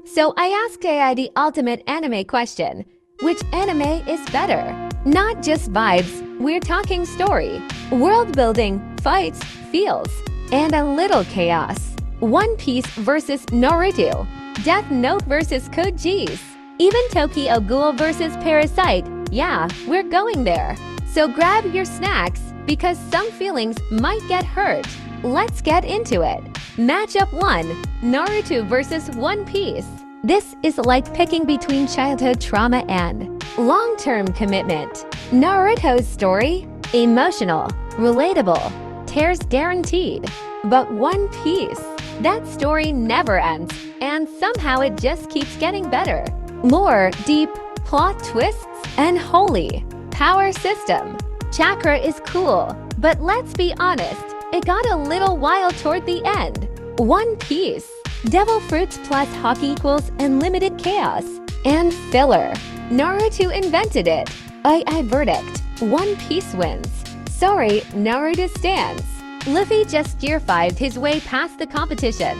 So I asked AI the ultimate anime question. Which anime is better? Not just vibes, we're talking story, world building, fights, feels, and a little chaos. One Piece versus Naruto, Death Note versus Code Geass, even Tokyo Ghoul versus Parasite. Yeah, we're going there. So grab your snacks because some feelings might get hurt. Let's get into it. Matchup 1, Naruto versus One Piece. This is like picking between childhood trauma and long-term commitment. Naruto's story? Emotional, relatable, tears guaranteed. But One Piece? That story never ends, and somehow it just keeps getting better. Lore, deep, plot twists, and holy power system. Chakra is cool, but let's be honest, it got a little wild toward the end. One Piece. Devil fruits plus hockey equals unlimited chaos. And filler. Naruto invented it. I verdict. One Piece wins. Sorry, Naruto stands. Luffy just Gear 5'd his way past the competition.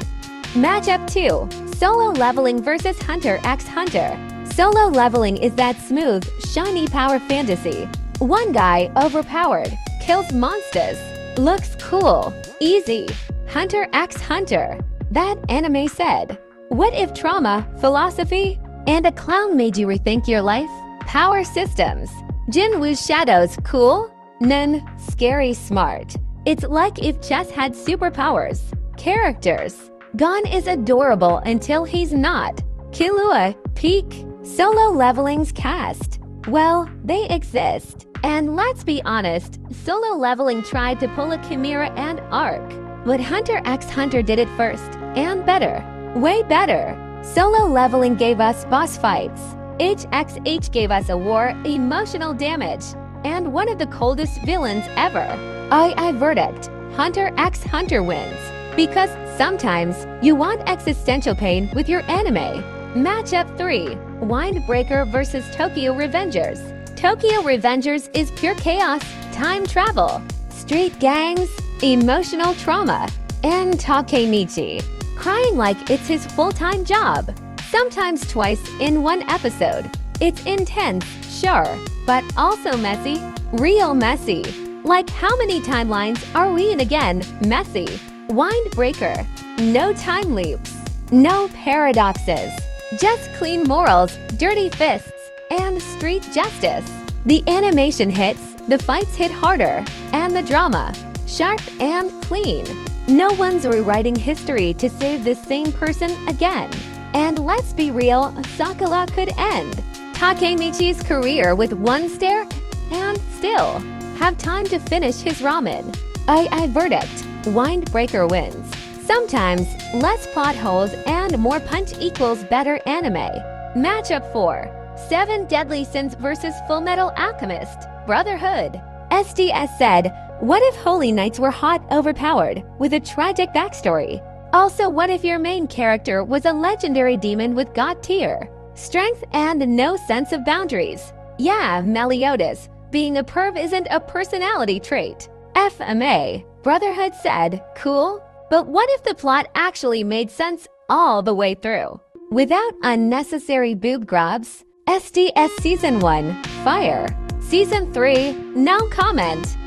Matchup 2. Solo leveling versus Hunter x Hunter. Solo leveling is that smooth, shiny power fantasy. One guy, overpowered, kills monsters. Looks cool. Easy. Hunter x Hunter. That anime said, what if trauma, philosophy, and a clown made you rethink your life? Power systems. Jinwoo's shadows cool? None. Scary smart. It's like if chess had superpowers. Characters. Gon is adorable until he's not. Killua, peak. Solo leveling's cast. Well, they exist. And let's be honest, solo leveling tried to pull a Chimera and Arc. But Hunter x Hunter did it first, and better. Way better. Solo leveling gave us boss fights. HXH gave us a war, emotional damage, and one of the coldest villains ever. I verdict. Hunter x Hunter wins. Because sometimes you want existential pain with your anime. Matchup 3. Windbreaker versus Tokyo Revengers. Tokyo Revengers is pure chaos, time travel, street gangs, emotional trauma, and Takemichi crying like it's his full-time job, sometimes twice in one episode. It's intense, sure, but also messy, real messy. Like how many timelines are we in again? Messy. Windbreaker. No time loops, no paradoxes, just clean morals, dirty fists, and street justice. The animation hits, the fights hit harder, and the drama. Sharp and clean. No one's rewriting history to save the same person again. And let's be real, Sakura could end Takemichi's career with one stare and still have time to finish his ramen. I verdict. Windbreaker wins. Sometimes less plot holes and more punch equals better anime. Matchup 4. 7 Deadly Sins versus Fullmetal Alchemist. Brotherhood. SDS said, what if Holy Knights were hot overpowered with a tragic backstory? Also, what if your main character was a legendary demon with god tier strength and no sense of boundaries? Yeah, Meliodas, being a perv isn't a personality trait. FMA. Brotherhood said, cool, but what if the plot actually made sense all the way through? Without unnecessary boob grabs? SDS Season 1, fire. Season 3, no comment.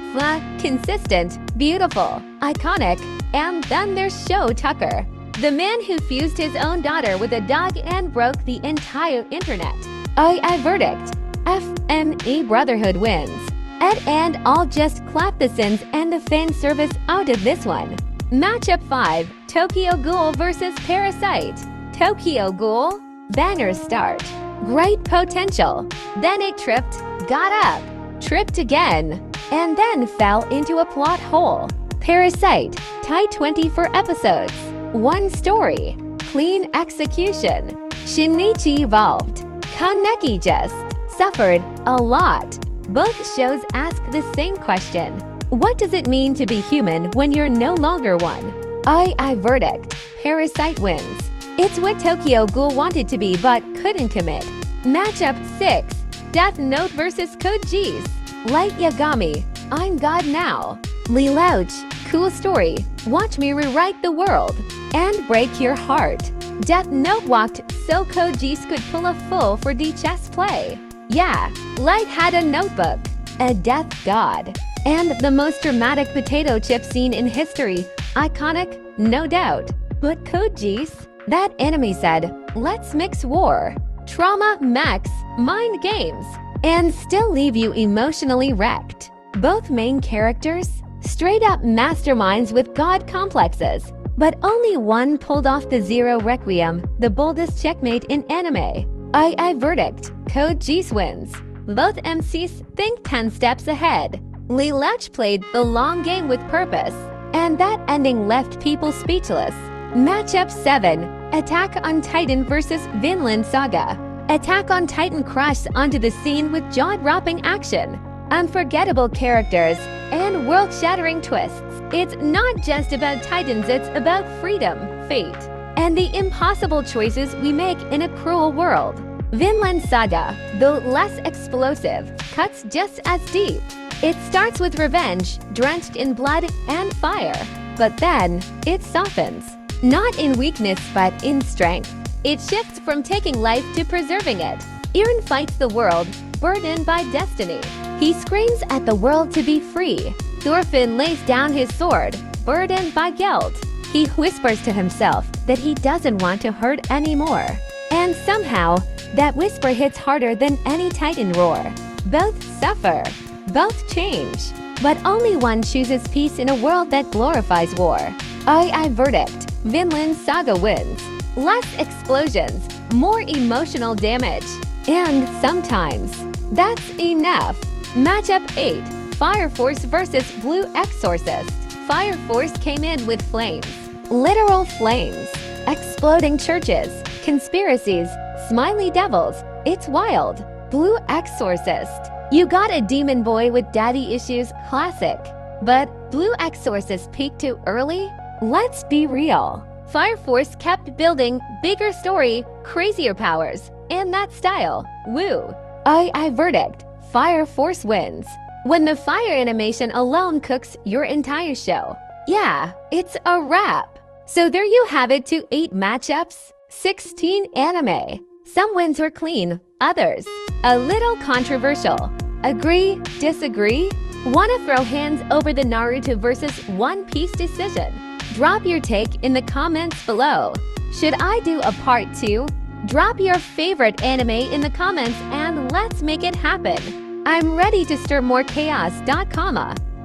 Consistent, beautiful, iconic, and then there's Show Tucker, the man who fused his own daughter with a dog and broke the entire internet. I verdict. FME Brotherhood wins. Ed and I'll just clap the sins and the fan service out of this one. Matchup 5, Tokyo Ghoul versus Parasite. Tokyo Ghoul, banger start. Great potential. Then it tripped, got up, tripped again, and then fell into a plot hole. Parasite, tied 24 episodes. One story, clean execution. Shinichi evolved. Kaneki just suffered a lot. Both shows ask the same question. What does it mean to be human when you're no longer one? I verdict. Parasite wins. It's what Tokyo Ghoul wanted to be but couldn't commit. Matchup 6. Death Note versus Code Geass. Light Yagami, I'm God now. Lelouch, cool story. Watch me rewrite the world and break your heart. Death Note walked so Code Geass could pull a full 4D chess play. Yeah, Light had a notebook, a death god, and the most dramatic potato chip scene in history. Iconic, no doubt. But Code Geass, that anime said, let's mix war, trauma, mechs, mind games, and still leave you emotionally wrecked. Both main characters, straight up masterminds with god complexes, but only one pulled off the Zero Requiem, the boldest checkmate in anime. I verdict, Code Geass wins. Both MCs think 10 steps ahead. Lee Lech played the long game with purpose, and that ending left people speechless. Matchup 7, Attack on Titan vs Vinland Saga. Attack on Titan crashed onto the scene with jaw-dropping action, unforgettable characters, and world-shattering twists. It's not just about Titans, it's about freedom, fate, and the impossible choices we make in a cruel world. Vinland Saga, though less explosive, cuts just as deep. It starts with revenge, drenched in blood and fire, but then it softens. Not in weakness but in strength. It shifts from taking life to preserving it. Eren fights the world, burdened by destiny. He screams at the world to be free. Thorfinn lays down his sword, burdened by guilt. He whispers to himself that he doesn't want to hurt anymore. And somehow, that whisper hits harder than any Titan roar. Both suffer, both change, but only one chooses peace in a world that glorifies war. I verdict, Vinland Saga wins. Less explosions, more emotional damage, and sometimes that's enough. Matchup 8, Fireforce vs Blue Exorcist. Fireforce came in with flames, literal flames, exploding churches, conspiracies, smiley devils. It's wild. Blue Exorcist, you got a demon boy with daddy issues, classic. But Blue Exorcist peaked too early? Let's be real. Fireforce kept building bigger story, crazier powers, and that style. Woo. I verdict, Fireforce wins. When the fire animation alone cooks your entire show. Yeah, it's a wrap. So there you have it to 8 matchups, 16 anime. Some wins were clean, others a little controversial. Agree, disagree? Wanna throw hands over the Naruto vs One Piece decision? Drop your take in the comments below. Should I do a part 2? Drop your favorite anime in the comments and let's make it happen. I'm ready to stir more chaos.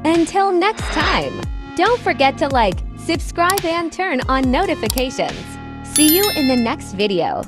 Until next time, don't forget to like, subscribe and turn on notifications. See you in the next video.